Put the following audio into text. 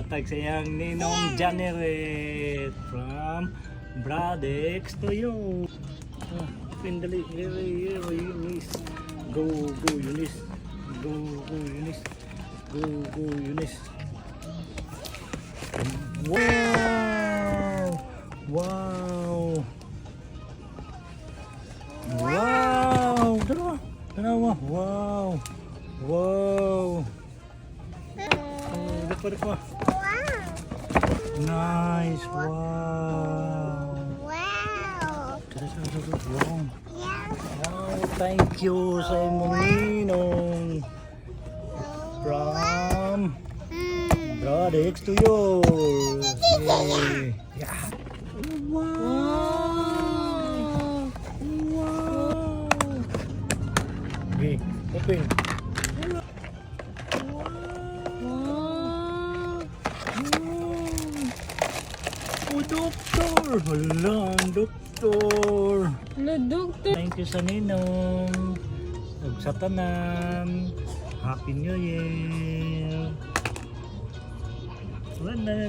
Hatag sa iyang ninong Janet from Bradex to you. Pindali, here, Eunice. Go, Eunice. Go, Eunice. Go, Eunice. Wow! Wow! Wow! Dalawa. Wow! Wow! Dapat. Nice! Wow! Wow! Wow! Yeah. Wow! Thank you sa imong ninong from Bradex to you. Yay! Yeah! Wow! Wow! Okay, open. Oh, doktor! Hala, ang doktor! Hello, doctor. Thank you sa ninong. Ug sa tanan. Happy New Year! Wala na,